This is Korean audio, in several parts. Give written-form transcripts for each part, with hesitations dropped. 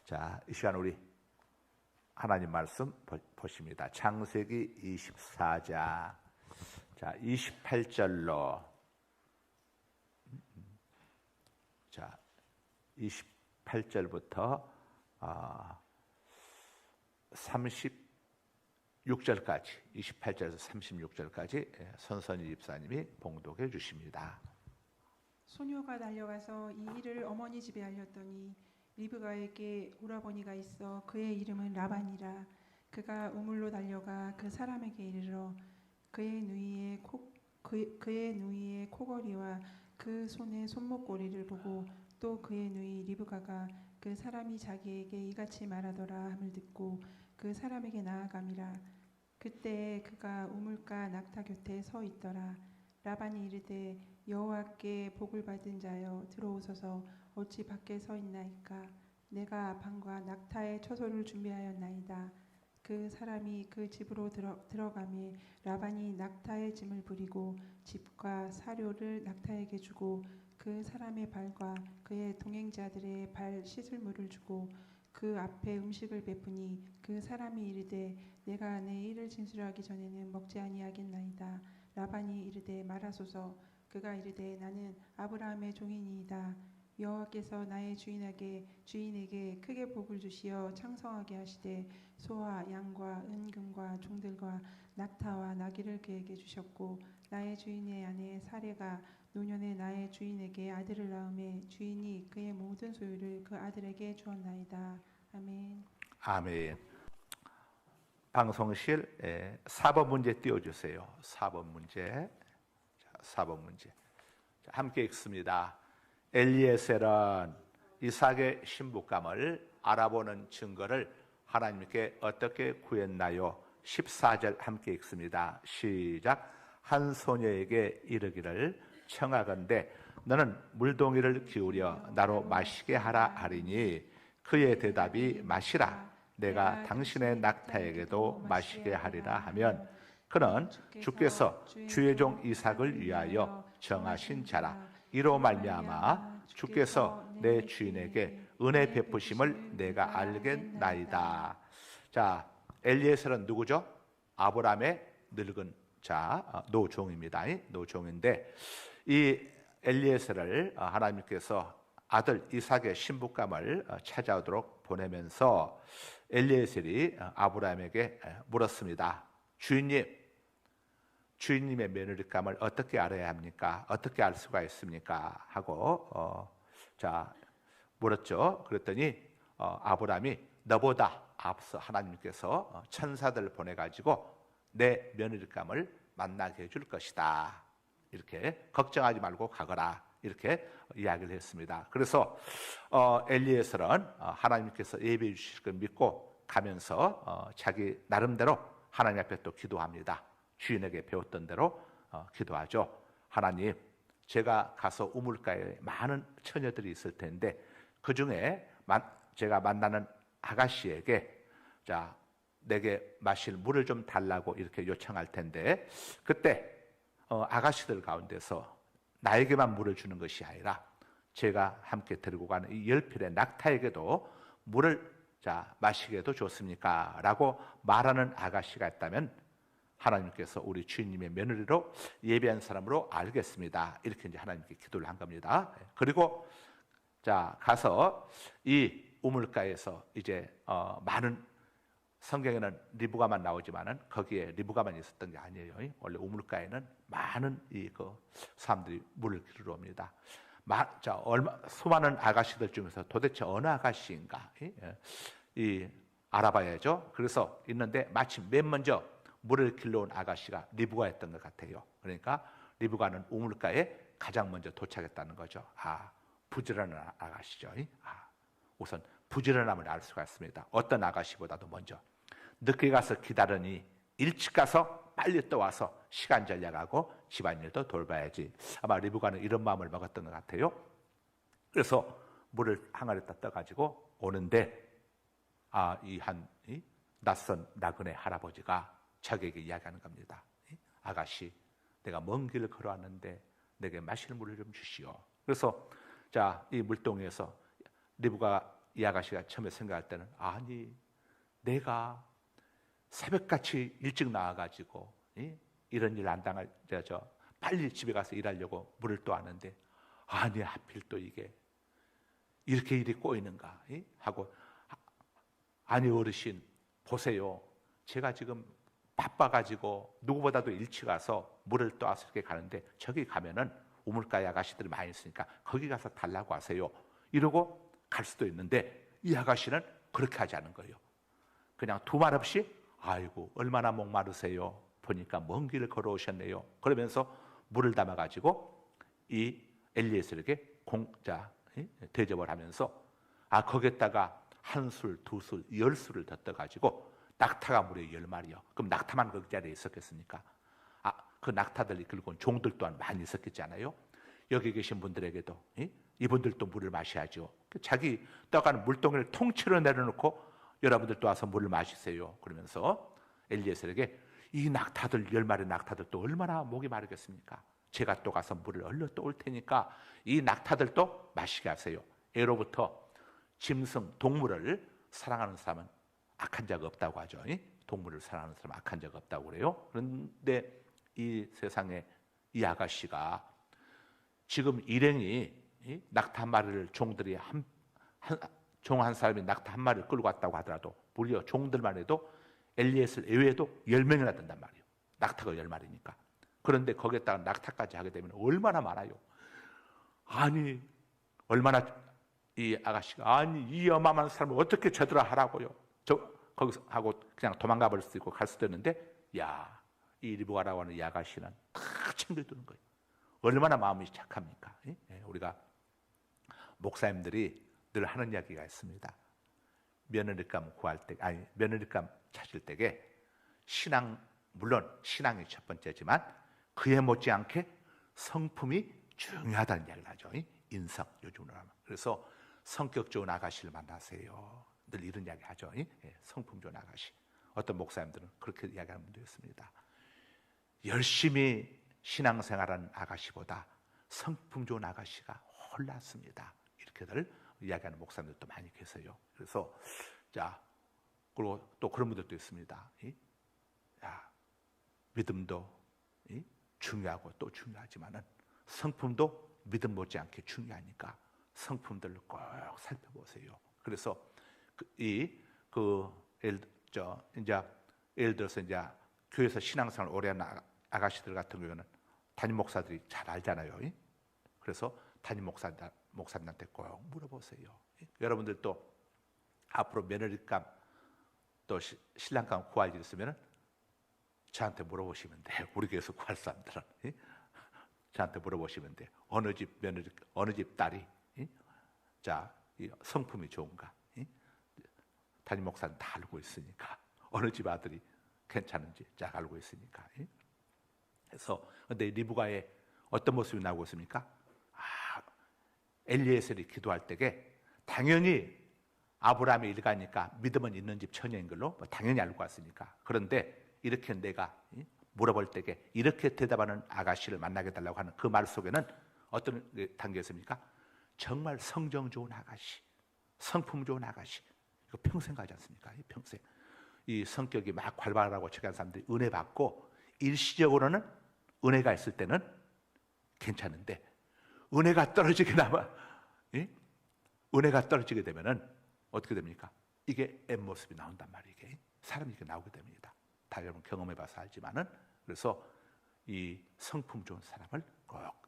자, 이 시간 우리 하나님 말씀 보십니다. 창세기 24장. 자, 28절로. 자, 28절부터 36절까지, 28절에서 36절까지 선선이 집사님이 봉독해 주십니다. 소녀가 달려가서 이 일을 어머니 집에 알렸더니 리브가에게 오라버니가 있어 그의 이름은 라반이라. 그가 우물로 달려가 그 사람에게 이르러 그의 누이의 코걸이와 그 손의 손목고리를 보고 또 그의 누이 리브가가 그 사람이 자기에게 이같이 말하더라 함을 듣고 그 사람에게 나아감이라. 그때 그가 우물가 낙타 곁에 서 있더라. 라반이 이르되 여호와께 복을 받은 자여 들어오소서. 어찌 밖에 서 있나이까. 내가 방과 낙타의 처소를 준비하였나이다. 그 사람이 그 집으로 들어가매 라반이 낙타의 짐을 부리고 집과 사료를 낙타에게 주고 그 사람의 발과 그의 동행자들의 발 씻을 물을 주고 그 앞에 음식을 베푸니 그 사람이 이르되 내가 내 일을 진술하기 전에는 먹지 아니하겠나이다. 라반이 이르되 말하소서. 그가 이르되 나는 아브라함의 종이니이다. 여호와께서 나의 주인에게 크게 복을 주시어 창성하게 하시되 소와 양과 은금과 종들과 낙타와 나귀를 그에게 주셨고 나의 주인의 아내 사레가 노년에 나의 주인에게 아들을 낳음에 주인이 그의 모든 소유를 그 아들에게 주었나이다. 아멘. 아멘. 방송실 4번 문제 띄워주세요. 4번 문제. 자, 4번 문제. 자, 함께 읽습니다. 엘리에셀은 이삭의 신부감을 알아보는 증거를 하나님께 어떻게 구했나요? 14절 함께 읽습니다. 시작. 한 소녀에게 이르기를 청하건대 너는 물동이를 기울여 나로 마시게 하라 하리니 그의 대답이 마시라. 내가 당신의 낙타에게도 마시게 하리라 하면 그는 주께서 주의 종 이삭을 위하여 정하신 자라. 이로 말미암아 주께서 내 주인에게 은혜 베푸심을 내가 알겠나이다. 자, 엘리에셀은 누구죠? 아브라함의 늙은 자, 노종입니다. 노종인데 이 엘리에셀을 하나님께서 아들 이삭의 신부감을 찾아오도록 보내면서 엘리에셀이 아브라함에게 물었습니다. 주인님의 며느리감을 어떻게 알아야 합니까? 어떻게 알 수가 있습니까? 하고 자 물었죠. 그랬더니 아브라함이 너보다 앞서 하나님께서 천사들을 보내가지고 내 며느리감을 만나게 해줄 것이다. 이렇게 걱정하지 말고 가거라. 이렇게 이야기를 했습니다. 그래서 엘리에셀은 하나님께서 예배해 주실 걸 믿고 가면서 자기 나름대로 하나님 앞에 또 기도합니다. 주인에게 배웠던 대로 기도하죠. 하나님, 제가 가서 우물가에 많은 처녀들이 있을 텐데 그 중에 제가 만나는 아가씨에게 자 내게 마실 물을 좀 달라고 이렇게 요청할 텐데 그때 아가씨들 가운데서 나에게만 물을 주는 것이 아니라 제가 함께 들고 가는 이 10필의 낙타에게도 물을 마시게 해도 좋습니까? 라고 말하는 아가씨가 있다면 하나님께서 우리 주인님의 며느리로 예비한 사람으로 알겠습니다. 이렇게 이제 하나님께 기도를 한 겁니다. 그리고 가서 이 우물가에서 이제 많은 성경에는 리브가만 나오지만은 거기에 리브가만 있었던 게 아니에요. 원래 우물가에는 많은 사람들이 물을 기르러 옵니다. 수많은 아가씨들 중에서 도대체 어느 아가씨인가 알아봐야죠. 그래서 있는데 마침 맨 먼저 물을 길러온 아가씨가 리브가였던 것 같아요. 그러니까 리브가는 우물가에 가장 먼저 도착했다는 거죠. 부지런한 아가씨죠. 우선 부지런함을 알 수가 있습니다. 어떤 아가씨보다도 먼저 늦게 가서 기다리니 일찍 가서 빨리 또 와서 시간 전략하고 집안일도 돌봐야지. 아마 리브가는 이런 마음을 먹었던 것 같아요. 그래서 물을 항아리에다 떠가지고 오는데 이 낯선 나그네 할아버지가 자기에게 이야기하는 겁니다. 아가씨, 내가 먼 길을 걸어왔는데 내게 마실 물을 좀 주시오. 그래서 이 물동에서 리브가 이 아가씨가 처음에 생각할 때는 아니 내가 새벽같이 일찍 나와가지고 이런 일 안 당할 저 빨리 집에 가서 일하려고 물을 또 아는데 아니 하필 또 이게 이렇게 일이 꼬이는가 하고 아니 어르신 보세요. 제가 지금 바빠가지고 누구보다도 일찍 가서 물을 떠와서 이렇게 가는데 저기 가면은 우물가에 아가씨들이 많이 있으니까 거기 가서 달라고 하세요. 이러고 갈 수도 있는데 이 아가씨는 그렇게 하지 않은 거예요. 그냥 두 말 없이 아이고 얼마나 목마르세요. 보니까 먼 길을 걸어오셨네요. 그러면서 물을 담아가지고 이 엘리에셀에게 대접을 하면서 거기에다가 한 술, 두 술, 10술을 더 떠가지고 낙타가 무려 10마리요. 그럼 낙타만 그 자리에 있었겠습니까? 그 낙타들이 그리고 종들 또한 많이 있었겠잖아요. 여기 계신 분들에게도 이분들도 물을 마셔야죠. 자기 떠가는 물동이를 통째로 내려놓고 여러분들도 와서 물을 마시세요. 그러면서 엘리에셀에게 이 낙타들 10마리 낙타들도 얼마나 목이 마르겠습니까? 제가 또 가서 물을 얼려 또 올 테니까 이 낙타들도 마시게 하세요. 애로부터 짐승, 동물을 사랑하는 사람은 악한 자가 없다고 하죠. 동물을 사랑하는 사람은 악한 자가 없다고 그래요. 그런데 이 세상에 이 아가씨가 지금 일행이 낙타 한 마리를 종들이 종 한 사람이 낙타 한 마리를 끌고 왔다고 하더라도 무려 종들만 해도 엘리에셀 외에도 10명이나 된단 말이에요. 낙타가 10마리니까. 그런데 거기에다가 낙타까지 하게 되면 얼마나 많아요. 아니 얼마나 이 아가씨가 아니 이 어마어마한 사람을 어떻게 저들아 하라고요. 거기서 하고 그냥 도망가 버릴 수도 있고 갈 수도 있는데 이 리브가라고 하는 이 아가씨는 다 챙겨주는 거예요. 얼마나 마음이 착합니까? 우리가 목사님들이 늘 하는 이야기가 있습니다. 며느리감 구할 때, 며느리감 찾을 때에 물론 신앙이 첫 번째지만 그에 못지않게 성품이 중요하다는 이야기를 하죠. 인성, 요즘으로 하면. 그래서 성격 좋은 아가씨를 만나세요. 늘 이런 이야기 하죠. 성품 좋은 아가씨. 어떤 목사님들은 그렇게 이야기하는 분도 있습니다. 열심히 신앙생활하는 아가씨보다 성품 좋은 아가씨가 훨 낫습니다. 이렇게들 이야기하는 목사님들도 많이 계세요. 그래서 그리고 또 그런 분들도 있습니다. 믿음도 중요하고 또 중요하지만은 성품도 믿음 못지않게 중요하니까 성품들을 꼭 살펴보세요. 그래서 예를 들어서 이제 교회에서 신앙생활 오래 하는 아가씨들 같은 경우는 담임 목사들이 잘 알잖아요. 그래서 담임 목사님한테 꼭 물어보세요. 여러분들도 앞으로 며느리감 또 신랑감 구할 일 있으면 저한테 물어보시면 돼요. 우리 교회에서 구할 사람들은 저한테 물어보시면 돼요. 어느 집 며느리, 어느 집 딸이 이 성품이 좋은가? 담임 목사는 다 알고 있으니까 어느 집 아들이 괜찮은지 잘 알고 있으니까. 그래서 근데 리브가의 어떤 모습이 나오고 있습니까? 엘리에셀이 기도할 때에 당연히 아브라함의 일가니까 믿음은 있는 집 처녀인 걸로 당연히 알고 왔으니까. 그런데 이렇게 내가 물어볼 때에 이렇게 대답하는 아가씨를 만나게 달라고 하는 그 말 속에는 어떤 단계였습니까? 정말 성정 좋은 아가씨, 성품 좋은 아가씨. 이거 평생 가지 않습니까? 평생. 이 성격이 막 활발하고 착한 사람들이 은혜 받고 일시적으로는 은혜가 있을 때는 괜찮은데 은혜가 떨어지게 되면은 어떻게 됩니까? 이게 앱모습이 나온단 말이에요. 이게 사람이 이렇게 나오게 됩니다. 다 여러분 경험해봐서 알지만은. 그래서 이 성품 좋은 사람을 꼭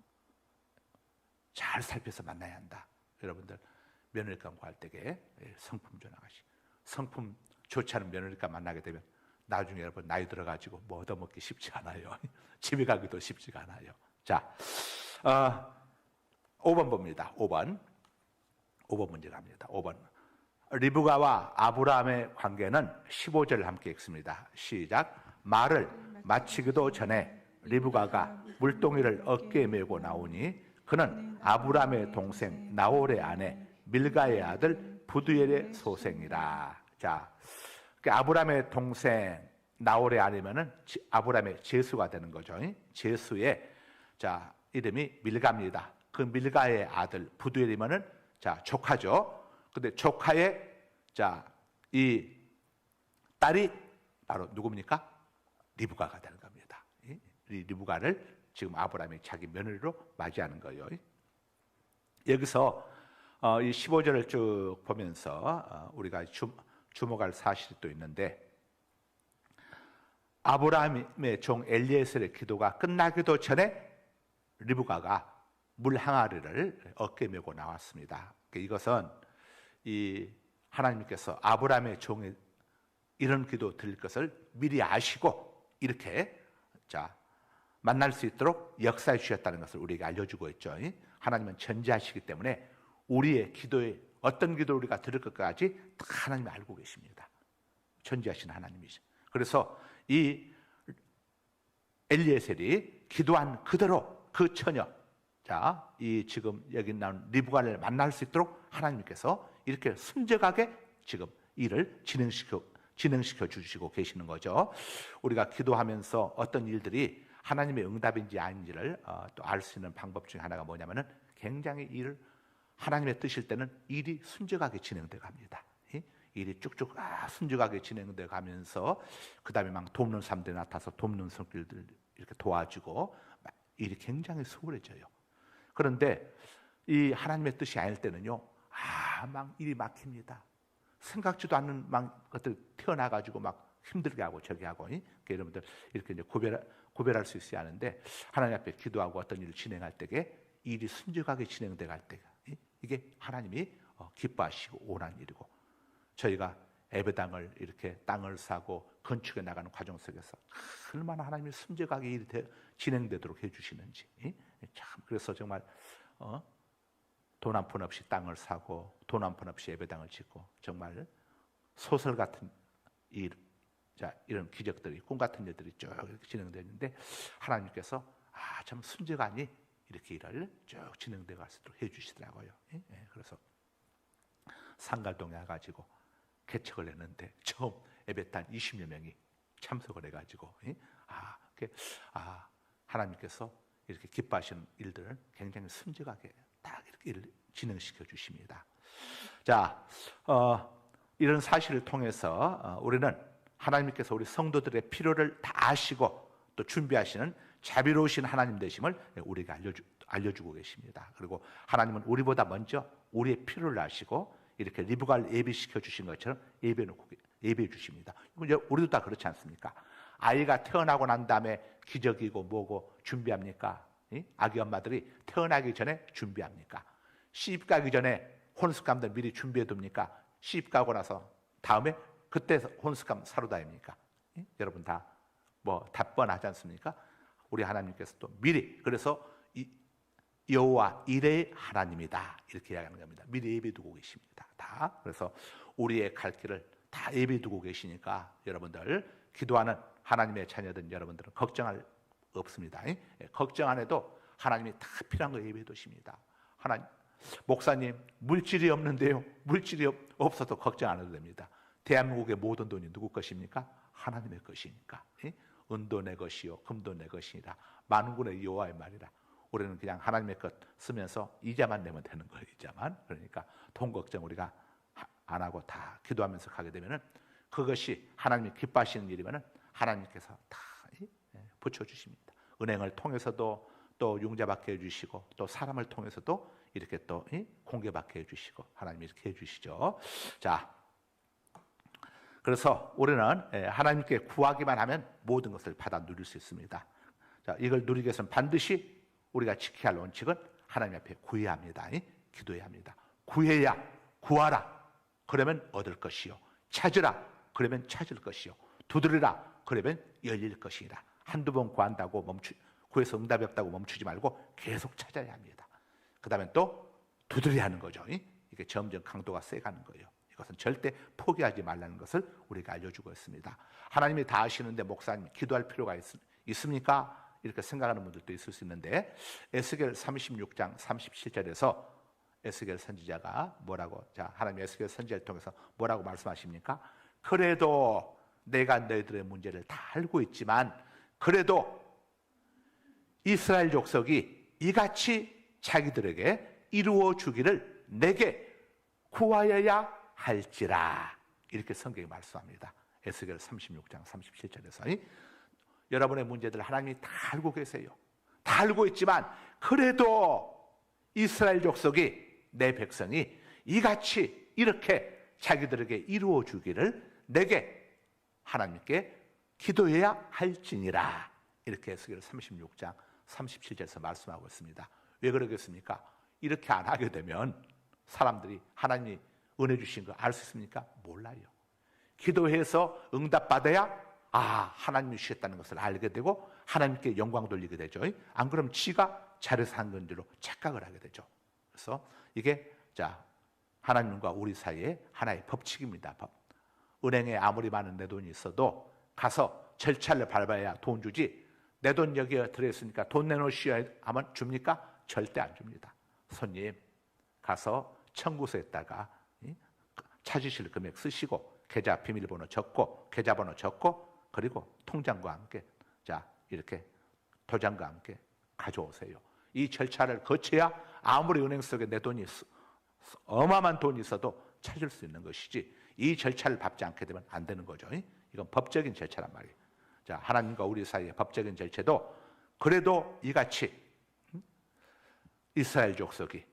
잘 살펴서 만나야 한다. 여러분들 며느리감 구할 때에 성품 좋은 아가씨, 성품 좋지 않은 며느리감 만나게 되면 나중에 여러분 나이 들어가지고 뭐 얻어먹기 쉽지 않아요. 집에 가기도 쉽지가 않아요. 자, 5번 봅니다. 5번 문제 갑니다. 5번. 리브가와 아브라함의 관계는 15절 함께 읽습니다. 시작. 말을 마치기도 전에 리브가가 물동이를 어깨에 메고 나오니 그는 아브라함의 동생 나홀의 아내 밀가의 아들 부두엘의 소생이라. 자, 아브라함의 동생 나홀의 아내면은 아브라함의 제수가 되는 거죠. 제수의 이름이 밀가입니다. 그 밀가의 아들 부두엘이면은 조카죠. 근데 조카의 이 딸이 바로 누굽니까? 리브가가 되는 겁니다. 이 리브가를 지금 아브라함이 자기 며느리로 맞이하는 거예요. 여기서 이 15절을 쭉 보면서 우리가 주목할 사실이 또 있는데, 아브라함의 종 엘리에셀의 기도가 끝나기도 전에 리브가가 물 항아리를 어깨에 메고 나왔습니다. 이것은 이 하나님께서 아브라함의 종의 이런 기도 드릴 것을 미리 아시고 이렇게 만날 수 있도록 역사해 주셨다는 것을 우리에게 알려주고 있죠. 하나님은 전지하시기 때문에 우리의 기도에 어떤 기도를 우리가 드릴 것까지 다 하나님이 알고 계십니다. 전지하신 하나님이죠. 그래서 이 엘리에셀이 기도한 그대로 그 처녀, 이 지금 여기 나온 리브가를 만날 수 있도록 하나님께서 이렇게 순적하게 지금 일을 진행시켜 주시고 계시는 거죠. 우리가 기도하면서 어떤 일들이 하나님의 응답인지 아닌지를 또 알 수 있는 방법 중에 하나가 뭐냐면은 굉장히 하나님의 뜻일 때는 일이 순적하게 진행돼 갑니다. 일이 쭉쭉 순적하게 진행돼 가면서 그 다음에 막 돕는 사람들이 나타나서 돕는 손길들 이렇게 도와주고 일이 굉장히 수월해져요. 그런데 이 하나님의 뜻이 아닐 때는요, 막 일이 막힙니다. 생각지도 않는 막 것들 튀어나가지고 막 힘들게 하고 저기 하고, 그러니까 여러분들 이렇게 이제 구별할 수 있어야 하는데, 하나님 앞에 기도하고 어떤 일을 진행할 때에 일이 순적하게 진행돼 갈 때, 이게 하나님이 기뻐하시고 원하는 일이고, 저희가 예배당을 이렇게 땅을 사고 건축해 나가는 과정 속에서 얼마나 하나님이 순적하게 일이 진행되도록 해주시는지, 참 그래서 정말 돈 한 푼 없이 땅을 사고 돈 한 푼 없이 예배당을 짓고 정말 소설 같은 일, 이런 기적들이 꿈 같은 일들이 쭉 이렇게 진행되는데 하나님께서 참 순적하니 이렇게 일을 쭉 진행돼 갈 수 있도록 해주시더라고요. 그래서 상갈동에 와가지고 개척을 했는데 처음 예배당 20여 명이 참석을 해가지고 하나님께서 이렇게 기뻐하시는 일들을 굉장히 순적하게 딱 이렇게 일을 진행시켜 주십니다. 이런 사실을 통해서 우리는 하나님께서 우리 성도들의 필요를 다 아시고 또 준비하시는 자비로우신 하나님 되심을 우리에게 알려주고 계십니다. 그리고 하나님은 우리보다 먼저 우리의 필요를 아시고 이렇게 리브가를 예비시켜 주신 것처럼 예배해 주십니다. 우리도 다 그렇지 않습니까? 아이가 태어나고 난 다음에 기적이고 뭐고 준비합니까? 아기 엄마들이 태어나기 전에 준비합니까? 시집 가기 전에 혼숙감들 미리 준비해 둡니까? 시집 가고 나서 다음에 그때 혼숙감 사러 다닙니까? 여러분 다 답변하지 않습니까? 우리 하나님께서 또 미리, 그래서 여호와 이레의 하나님이다 이렇게 이야기하는 겁니다. 미리 예배 두고 계십니다. 다. 그래서 우리의 갈 길을 다 예배 두고 계시니까 여러분들 기도하는 하나님의 자녀된 여러분들은 걱정할 없습니다. 걱정 안 해도 하나님이 다 필요한 거 예배해 두십니다. 하나님, 목사님 물질이 없는데요. 물질이 없어도 걱정 안 해도 됩니다. 대한민국의 모든 돈이 누구 것입니까? 하나님의 것이니까. 은도 내 것이요 금도 내 것이니라. 만군의 여호와의 말이라. 우리는 그냥 하나님의 것 쓰면서 이자만 내면 되는 거예요. 이자만. 그러니까 돈 걱정 우리가 안 하고 다 기도하면서 가게 되면은 그것이 하나님이 기뻐하시는 일이면은 하나님께서 다 붙여주십니다. 은행을 통해서도 또 융자받게 해주시고 또 사람을 통해서도 이렇게 또 공개받게 해주시고 하나님이 이렇게 해주시죠. 그래서 우리는 하나님께 구하기만 하면 모든 것을 받아 누릴 수 있습니다. 이걸 누리기 위해서는 반드시 우리가 지켜야 할 원칙은 하나님 앞에 구해야 합니다. 기도해야 합니다. 구하라. 그러면 얻을 것이요. 찾으라. 그러면 찾을 것이요. 두드리라. 그러면 열릴 것이라. 한두 번 구한다고 구해서 응답이 없다고 멈추지 말고 계속 찾아야 합니다. 그 다음에 또 두드려야 하는 거죠. 이게 점점 강도가 세가는 거예요. 이것은 절대 포기하지 말라는 것을 우리가 알려주고 있습니다. 하나님이 다 아시는데 목사님 기도할 필요가 있습니까? 이렇게 생각하는 분들도 있을 수 있는데 에스겔 36장 37절에서 에스겔 선지자가 뭐라고 하나님 에스겔 선지자를 통해서 뭐라고 말씀하십니까? 그래도 내가 너희들의 문제를 다 알고 있지만 그래도 이스라엘 족속이 이같이 자기들에게 이루어 주기를 내게 구하여야 할지라. 이렇게 성경이 말씀합니다. 에스겔 36장 37절에서. 여러분의 문제들 하나님이 다 알고 계세요. 다 알고 있지만 그래도 이스라엘 족속이, 내 백성이 이같이 이렇게 자기들에게 이루어 주기를 내게 하나님께 기도해야 할지니라. 이렇게 에스겔 36장 37절에서 말씀하고 있습니다. 왜 그러겠습니까? 이렇게 안 하게 되면 사람들이 하나님이 은혜 주신 거 알 수 있습니까? 몰라요. 기도해서 응답받아야 하나님이 주셨다는 것을 알게 되고 하나님께 영광 돌리게 되죠. 안 그러면 지가 잘해서 한 건지로 착각을 하게 되죠. 그래서 이게 하나님과 우리 사이에 하나의 법칙입니다. 은행에 아무리 많은 내 돈이 있어도 가서 절차를 밟아야 돈 주지, 내 돈 여기에 들어있으니까 돈 내놓으시오 하면 줍니까? 절대 안 줍니다. 손님, 가서 청구서에다가 찾으실 금액 쓰시고 계좌 비밀번호 적고 계좌번호 적고 그리고 통장과 함께 이렇게 도장과 함께 가져오세요. 이 절차를 거쳐야 아무리 은행 속에 내 돈이 어마어마한 돈이 있어도 찾을 수 있는 것이지, 이 절차를 밟지 않게 되면 안 되는 거죠. 이건 법적인 절차란 말이에요. 하나님과 우리 사이의 법적인 절차도 그래도 이같이 이스라엘 족속이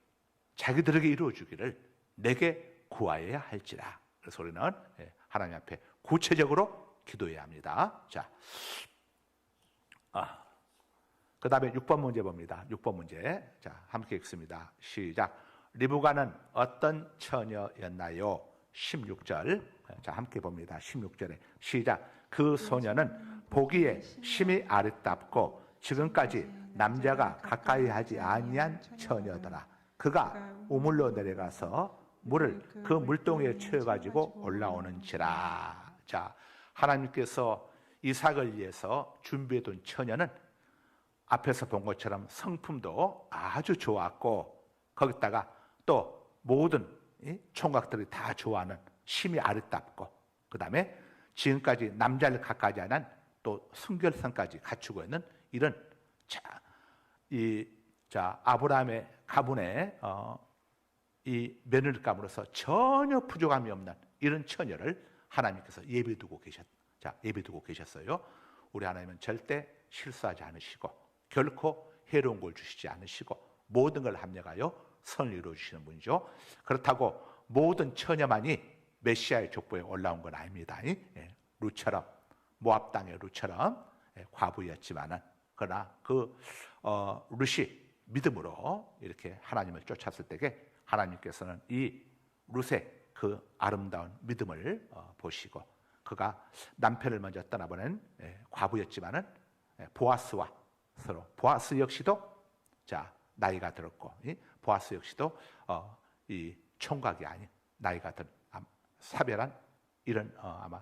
자기들에게 이루어주기를 내게 구하여야 할지라. 그래서 우리는 하나님 앞에 구체적으로 기도해야 합니다. 그 다음에 6번 문제 봅니다. 6번 문제. 함께 읽습니다. 시작. 리브가는 어떤 처녀였나요? 16절. 함께 봅니다. 16절에 시작. 그 소녀는 보기에 심히 아름답고 지금까지 남자가 가까이 하지 아니한 처녀더라. 그가 우물로 내려가서 물을 그 물동이에 채워가지고 올라오는지라. 하나님께서 이삭을 위해서 준비해둔 처녀는 앞에서 본 것처럼 성품도 아주 좋았고 거기다가 또 모든 총각들이 다 좋아하는 심히 아름답고 그 다음에 지금까지 남자를 가까이 하는 또 순결성까지 갖추고 있는 이런 아브라함의 가문의 이 며느리감으로서 전혀 부족함이 없는 이런 처녀를 하나님께서 예비두고 계셨어요. 우리 하나님은 절대 실수하지 않으시고 결코 해로운 걸 주시지 않으시고 모든 걸 합력하여 선을 이루어 주시는 분이죠. 그렇다고 모든 처녀만이 메시아의 족보에 올라온 건 아닙니다. 루처럼, 모압 땅의 루처럼 과부였지만은 그러나 그 룻이 믿음으로 이렇게 하나님을 쫓았을 때에 하나님께서는 이 룻의 그 아름다운 믿음을 보시고 그가 남편을 먼저 떠나보낸 과부였지만은 보아스와 서로, 보아스 역시도 나이가 들었고 보아스 역시도 이 총각이 아닌 나이가 든 사별한 이런 아마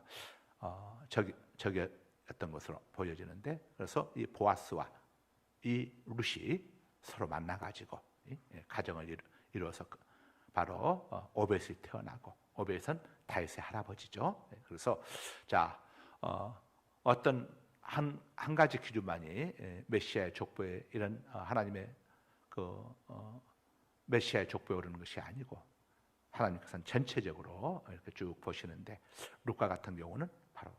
적이었던 것으로 보여지는데, 그래서 이 보아스와 이 룻이 서로 만나가지고 가정을 이루어서 바로 오벳이 태어나고, 오벳은 다윗의 할아버지죠. 그래서 어떤 한 가지 기준만이 메시아의 족보에 이런 하나님의 그 메시아의 족보에 오르는 것이 아니고 하나님께서는 전체적으로 이렇게 쭉 보시는데, 룻과 같은 경우는 바로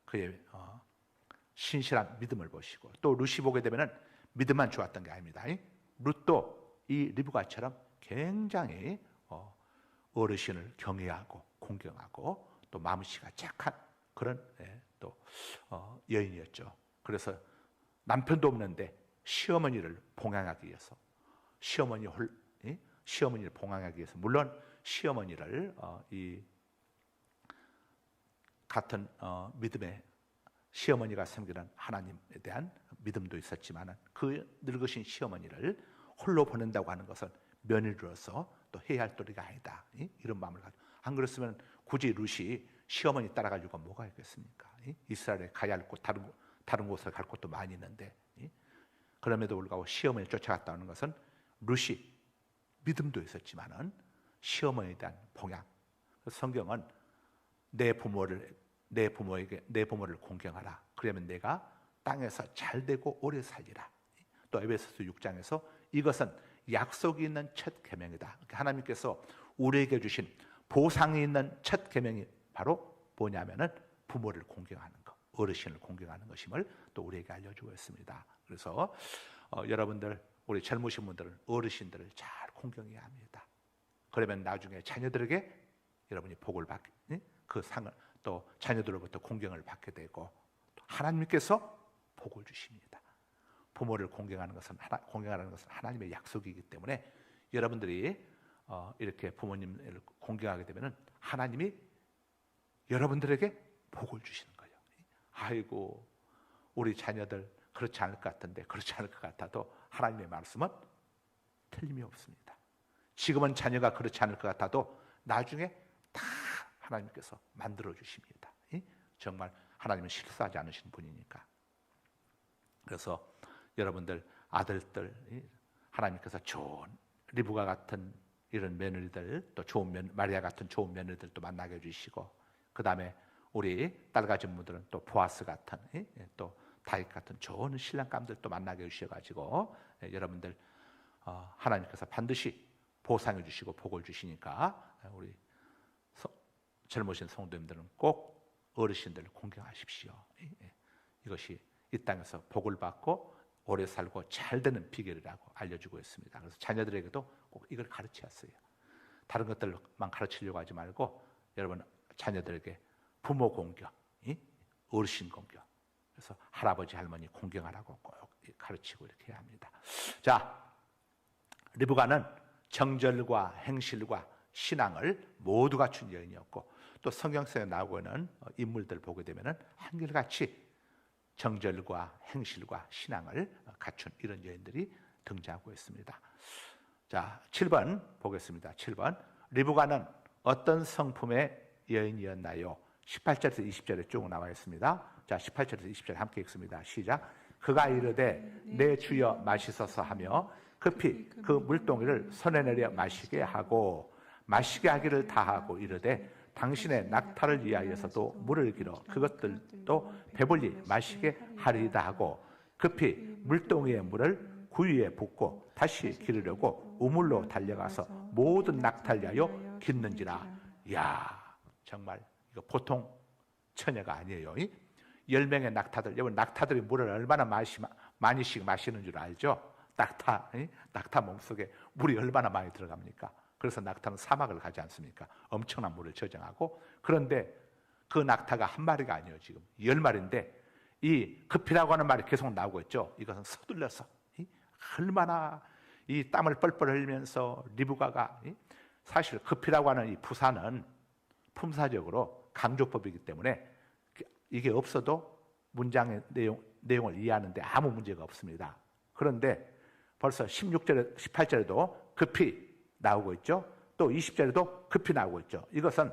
그의 신실한 믿음을 보시고, 또 룻이 보게 되면은 믿음만 좋았던 게 아닙니다. 룻도 이 리브가처럼 굉장히 어르신을 경외하고 공경하고 또 마음씨가 착한 그런 또 여인이었죠. 그래서 남편도 없는데 시어머니를 봉양하기 위해서 시어머니를 봉양하기 위해서, 물론 시어머니를 이 같은 믿음의 시어머니가 섬기는 하나님에 대한 믿음도 있었지만 그 늙으신 시어머니를 홀로 보낸다고 하는 것은 며느리로서 또 해야 할 도리가 아니다, 이런 마음을 가지고, 안 그랬으면 굳이 룻이 시어머니 따라가지고 뭐가 있겠습니까? 이스라엘에 가야 할 곳, 다른 곳을 갈 곳도 많이 있는데, 그럼에도 불구하고 시어머니를 쫓아갔다 오는 것은 룻이 믿음도 있었지만은 시어머니에 대한 봉양. 성경은 내 부모를 공경하라. 그러면 내가 땅에서 잘되고 오래 살리라. 또 에베소서 6장에서 이것은 약속이 있는 첫 계명이다. 하나님께서 우리에게 주신 보상이 있는 첫 계명이 바로 뭐냐면은 부모를 공경하는 것, 어르신을 공경하는 것임을 또 우리에게 알려주고 있습니다. 그래서 여러분들, 우리 젊으신 분들은 어르신들을 잘 공경해야 합니다. 그러면 나중에 자녀들에게 여러분이 복을 받게, 그 상을 또 자녀들로부터 공경을 받게 되고 또 하나님께서 복을 주십니다. 부모를 공경하는 것은 하나님의 약속이기 때문에 여러분들이 이렇게 부모님을 공경하게 되면은 하나님이 여러분들에게 복을 주시는 거예요. 아이고, 우리 자녀들 그렇지 않을 것 같은데, 그렇지 않을 것 같아도 하나님의 말씀은 틀림이 없습니다. 지금은 자녀가 그렇지 않을 것 같아도 나중에 다 하나님께서 만들어 주십니다. 정말 하나님은 실수하지 않으시는 분이니까. 그래서 여러분들 아들들, 하나님께서 좋은 리브가 같은 이런 며느리들, 또 좋은 마리아 같은 좋은 며느리들도 만나게 해주시고, 그 다음에 우리 딸 가진 분들은 또 보아스 같은, 또 다윗 같은 좋은 신랑감들도 만나게 해주셔가지고 여러분들 하나님께서 반드시 보상해 주시고 복을 주시니까 우리 젊으신 성도님들은 꼭 어르신들을 공경하십시오. 이것이 이 땅에서 복을 받고 오래 살고 잘 되는 비결이라고 알려주고 있습니다. 그래서 자녀들에게도 꼭 이걸 가르치었어요. 다른 것들만 가르치려고 하지 말고 여러분 자녀들에게 부모 공경, 어르신 공경, 그래서 할아버지 할머니 공경하라고 꼭 가르치고 이렇게 해야 합니다. 자, 리브가는 정절과 행실과 신앙을 모두 갖춘 여인이었고, 또 성경성에 나오고 있는 인물들 보게 되면은 한결같이 정절과 행실과 신앙을 갖춘 이런 여인들이 등장하고 있습니다. 자, 7번 보겠습니다. 7번. 리브가는 어떤 성품의 여인이었나요? 18절에서 20절에 쭉 나와 있습니다. 자, 18절에서 20절 함께 읽습니다. 시작. 그가 이르되 내 주여 마시소서 하며 급히 그 물동이를 손에 내려 마시게 하고 마시게 하기를 다하고 이르되 당신의 낙타를 위하여서도 물을 길어 그것들도 배불리 마시게 하리이다 하고 급히 물동이의 물을 구유에 붓고 다시 기르려고 우물로 달려가서 모든 낙타를 위하여 깃는지라. 이야, 정말 이거 보통 처녀가 아니에요. 10명의 낙타들, 여러분 낙타들이 물을 얼마나 많이씩 마시는 줄 알죠? 낙타 몸속에 물이 얼마나 많이 들어갑니까? 그래서 낙타는 사막을 가지 않습니까? 엄청난 물을 저장하고. 그런데 그 낙타가 한 마리가 아니에요. 지금 10마리인데 이 급이라고 하는 말이 계속 나오고 있죠. 이것은 서둘러서 얼마나 이 땀을 뻘뻘 흘리면서 리브가가, 사실 급이라고 하는 이 부사는 품사적으로 강조법이기 때문에 이게 없어도 문장의 내용을 이해하는데 아무 문제가 없습니다. 그런데 벌써 16절에 18절에도 급히 나오고 있죠. 또 20절에도 급히 나오고 있죠. 이것은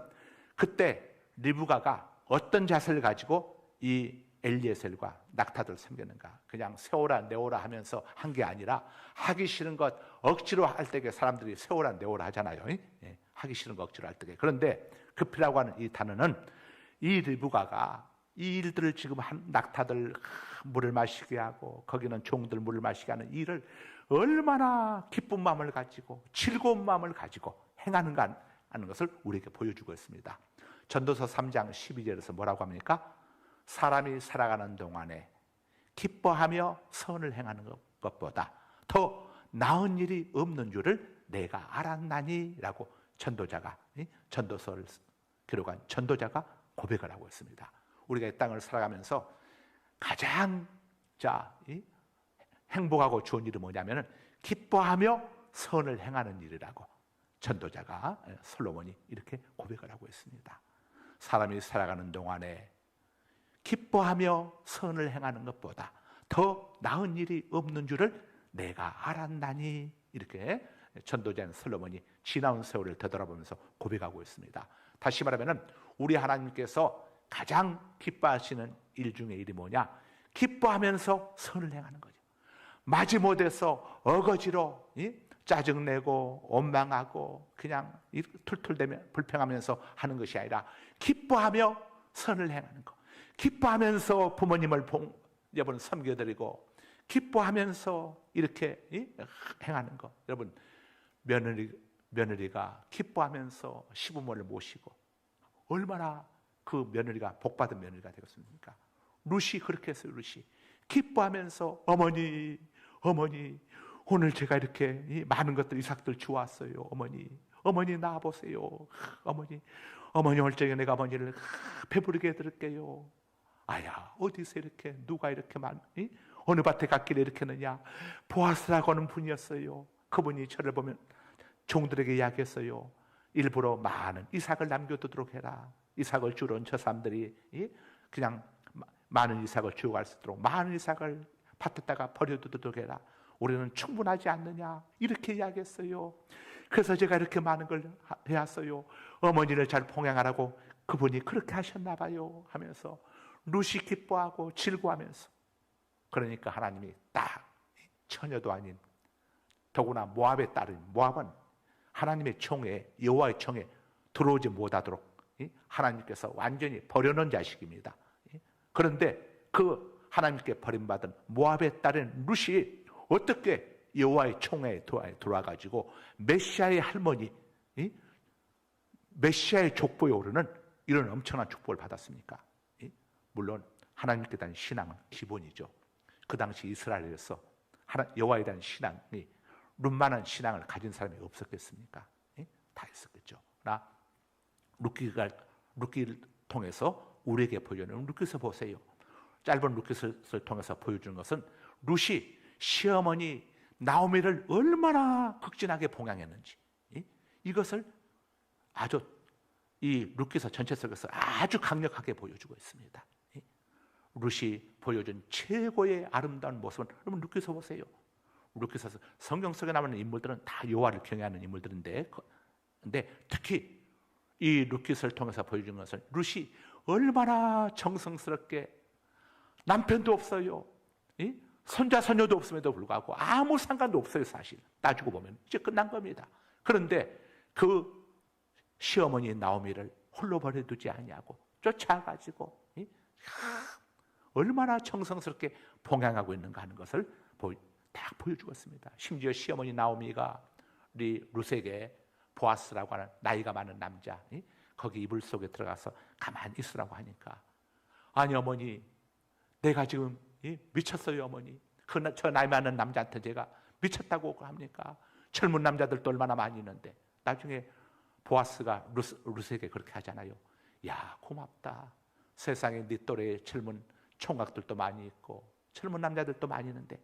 그때 리브가가 어떤 자세를 가지고 이 엘리에셀과 낙타들을 섬겼는가. 그냥 세워라 내오라 하면서 한 게 아니라 하기 싫은 것 억지로 할 때에 사람들이 세워라 내오라 하잖아요. 하기 싫은 거 억지로 할 때에. 그런데 급이라고 하는 이 단어는 이 리브가가 이 일들을 지금 한 낙타들 물을 마시게 하고 거기는 종들 물을 마시게 하는 일을 얼마나 기쁜 마음을 가지고 즐거운 마음을 가지고 행하는가 하는 것을 우리에게 보여주고 있습니다. 전도서 3장 12절에서 뭐라고 합니까? 사람이 살아가는 동안에 기뻐하며 선을 행하는 것보다 더 나은 일이 없는 줄을 내가 알았나니 라고 전도자가, 전도서를 기록한 전도자가 고백을 하고 있습니다. 우리가 이 땅을 살아가면서 가장 행복하고 좋은 일은 뭐냐면 기뻐하며 선을 행하는 일이라고 전도자가 솔로몬이 이렇게 고백을 하고 있습니다. 사람이 살아가는 동안에 기뻐하며 선을 행하는 것보다 더 나은 일이 없는 줄을 내가 알았나니, 이렇게 전도자인 솔로몬이 지나온 세월을 되돌아보면서 고백하고 있습니다. 다시 말하면 우리 하나님께서 가장 기뻐하시는 일 중에 일이 뭐냐? 기뻐하면서 선을 행하는 거죠. 마지못해서 어거지로 짜증내고 원망하고 그냥 툴툴대며 불평하면서 하는 것이 아니라 기뻐하며 선을 행하는 것. 기뻐하면서 부모님을 여러분 섬겨드리고 기뻐하면서 이렇게 행하는 것. 여러분 며느리가 기뻐하면서 시부모를 모시고 얼마나 그 며느리가 복받은 며느리가 되겠습니까? 룻이 그렇게 했어요. 룻이 기뻐하면서 어머니 오늘 제가 이렇게 이 많은 것들 이삭들 주웠어요. 어머니 나와보세요. 어머니 오늘 저녁에 내가 어머니를 배부르게 해드릴게요. 아야 어디서 이렇게 누가 이렇게 어느 밭에 갔길래 이렇게 하느냐. 보아스라고 하는 분이었어요. 그분이 저를 보면 종들에게 이야기했어요. 일부러 많은 이삭을 남겨두도록 해라. 이삭을 주러 온 저 사람들이 그냥 많은 이삭을 주고 갈 수 있도록 많은 이삭을 밭에다가 버려두도록 해라. 우리는 충분하지 않느냐 이렇게 이야기했어요. 그래서 제가 이렇게 많은 걸 해왔어요. 어머니를 잘 봉양하라고 그분이 그렇게 하셨나 봐요 하면서 룻이 기뻐하고 즐거워하면서, 그러니까 하나님이 딱 처녀도 아닌 더구나 모압의 딸인 모압은 하나님의 총에 여호와의 총에 들어오지 못하도록 하나님께서 완전히 버려놓은 자식입니다. 그런데 그 하나님께 버림받은 모압의 딸인 룻이 어떻게 여호와의 총에 들어와가지고 메시아의 할머니, 메시아의 족보에 오르는 이런 엄청난 축복을 받았습니까? 물론 하나님께 대한 신앙은 기본이죠. 그 당시 이스라엘에서 여호와에 대한 신앙이 룻만한 신앙을 가진 사람이 없었겠습니까? 다 있었겠죠. 나 룻기를 통해서 우리에게 보여주는 룻기서 보세요. 짧은 룻기서를 통해서 보여주는 것은 룻이 시어머니 나오미를 얼마나 극진하게 봉양했는지, 이것을 아주 이 룻기서 전체 속에서 아주 강력하게 보여주고 있습니다. 룻이 보여준 최고의 아름다운 모습은 여러분 룻기서 보세요. 룻기서에서 성경 속에 나오는 인물들은 다 여호와를 경외하는 인물들인데, 근데 특히 이 룻기서를 통해서 보여준 것은 룻이 얼마나 정성스럽게 남편도 없어요. 손자 손녀도 없음에도 불구하고 아무 상관도 없어요. 사실 따지고 보면 이제 끝난 겁니다. 그런데 그 시어머니 나오미를 홀로 버려두지 아니하고 쫓아가지고 얼마나 정성스럽게 봉양하고 있는가 하는 것을 딱 보여주고 있습니다. 심지어 시어머니 나오미가 우리 룻에게 보아스라고 하는 나이가 많은 남자, 거기 이불 속에 들어가서 가만히 있으라고 하니까, 아니 어머니 내가 지금 미쳤어요 어머니. 저 나이 많은 남자한테 제가 미쳤다고 합니까? 젊은 남자들도 얼마나 많이 있는데. 나중에 보아스가 룻에게 그렇게 하잖아요. 야 고맙다. 세상에 네 또래의 젊은 총각들도 많이 있고 젊은 남자들도 많이 있는데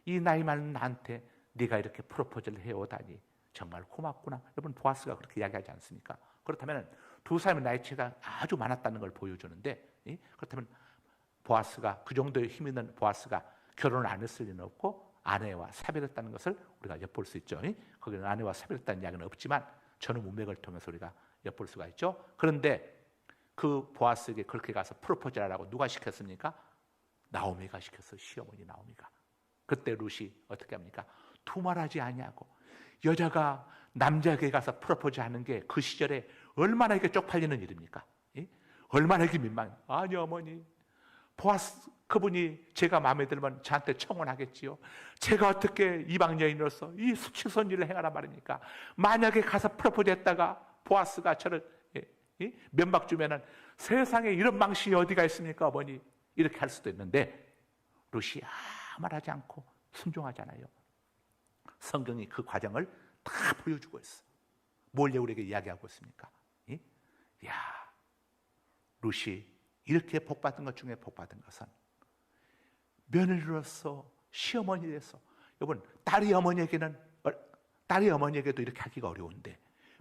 이 나이 많은 나한테 네가 이렇게 프로포즈를 해오다니 정말 고맙구나. 여러분 보아스가 그렇게 이야기하지 않습니까? 그렇다면 두 사람의 나이 차이가 아주 많았다는 걸 보여주는데, 그렇다면 보아스가 그 정도의 힘 있는 보아스가 결혼을 안 했을 리는 없고 아내와 사별했다는 것을 우리가 엿볼 수 있죠. 거기는 아내와 사별했다는 이야기는 없지만 저는 문맥을 통해서 우리가 엿볼 수가 있죠. 그런데 그 보아스에게 그렇게 가서 프로포즈를 하라고 누가 시켰습니까? 나오미가 시켰어요. 시어머니 나오미가. 그때 룻이 어떻게 합니까? 두말하지 아니하고, 여자가 남자에게 가서 프로포즈하는 게 그 시절에 얼마나 이게 쪽팔리는 일입니까? 얼마나 이게 민망해. 아니 어머니, 보아스 그분이 제가 마음에 들면 저한테 청혼하겠지요. 제가 어떻게 이방 여인으로서 이 수치스러운 일을 행하란 말입니까? 만약에 가서 프로포즈했다가 보아스가 저를 면박 주면은 세상에 이런 망신이 어디가 있습니까 어머니? 이렇게 할 수도 있는데 룻이 아무 말하지 않고 순종하잖아요. 성경이 그 과정을 다 보여주고 있어. 뭘 우리에게 이야기하고 있습니까? 야, 룻이 이렇게 복받은 것 중에 복받은 것은 며느리로서 시어머니 돼서, 여러분 딸이 어머니에게도 이렇게 하기가 어려운데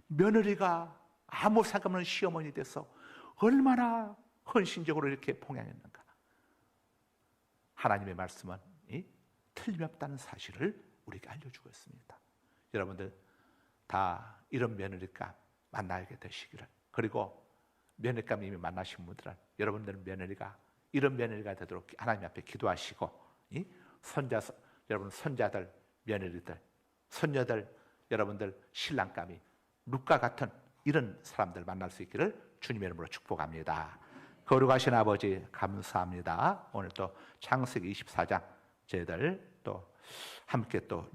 며느리가 아무 상관없는 시어머니 돼서 얼마나 헌신적으로 이렇게 봉양했는가. 하나님의 말씀은 틀림없다는 사실을 우리에게 알려주고 있습니다. 여러분들 다 이런 며느리감 만나게 되시기를, 그리고 며느리감 이미 만나신 분들은 여러분들 이런 며느리가 되도록 하나님 앞에 기도하시고, 여러분 손자들, 며느리들, 손녀들, 여러분들 신랑감이 룻과 같은 이런 사람들 만날 수 있기를 주님의 이름으로 축복합니다. 거룩하신 아버지 감사합니다. 오늘 또 창세기 24장 저희들 또 함께 또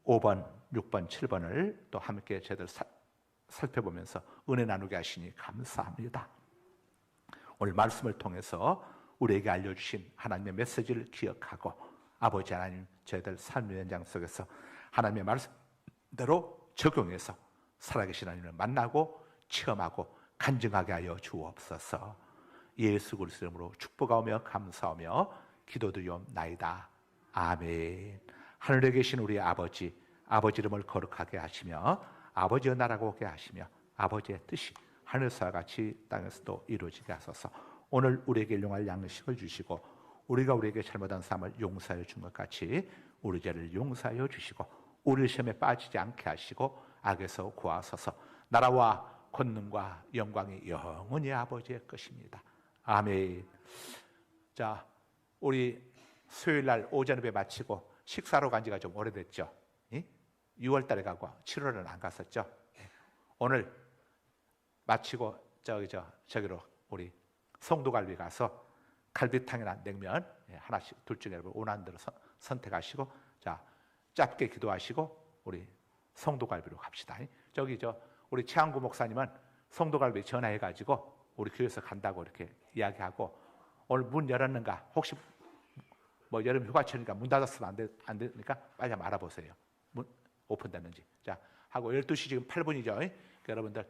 5번 6번, 7번을 또 함께 저희들 살펴보면서 은혜 나누게 하시니 감사합니다. 오늘 말씀을 통해서 우리에게 알려주신 하나님의 메시지를 기억하고 아버지 하나님 저희들 삶의 현장 속에서 하나님의 말씀대로 적용해서 살아계신 하나님을 만나고 체험하고 간증하게 하여 주옵소서. 예수 그리스도 이름으로 축복하며 감사하며 기도드리옵나이다. 아멘. 하늘에 계신 우리 아버지 이름을 거룩하게 하시며 아버지의 나라가 오게 하시며 아버지의 뜻이 하늘에서와 같이 땅에서도 이루어지게 하소서. 오늘 우리에게 일용할 양식을 주시고 우리가 우리에게 잘못한 삶을 용서하여 준 것 같이 우리 죄를 용서하여 주시고 우리 시험에 빠지지 않게 하시고 악에서 구하소서. 나라와 권능과 영광이 영원히 아버지의 것입니다. 아멘. 자, 우리 수요일 날 오전 예배 마치고 식사로 간 지가 좀 오래됐죠. 6월 달에 가고 7월은 안 갔었죠. 오늘 마치고 저기로 우리 성도갈비 가서 갈비탕이나 냉면 하나씩 둘 중에 원하는 대로 선택하시고 자 짧게 기도하시고 우리 성도갈비로 갑시다. 저기 우리 최한구 목사님은 성도갈비 전화해가지고 우리 교회에서 간다고 이렇게 이야기하고 오늘 문 열었는가 혹시 뭐 여름 휴가철이니까 문 닫았으면 안 되니까 빨리 한번 알아보세요. 문 오픈됐는지. 자 하고 12시 지금 8분이죠. 그러니까 여러분들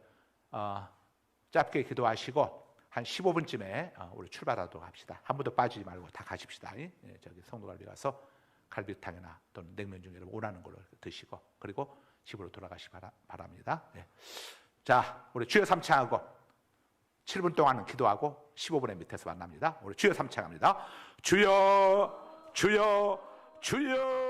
짧게 기도하시고 한 15분쯤에 우리 출발하도록 합시다. 한 번도 빠지지 말고 다 가십시다. 저기 성도갈비 가서 갈비탕이나 또는 냉면 중에 원하는 걸로 드시고 그리고 집으로 돌아가시 바랍니다. 자, 우리 주여 삼창하고 7분 동안은 기도하고 15분의 밑에서 만납니다. 우리 주여 삼창합니다. 주여, 주여, 주여.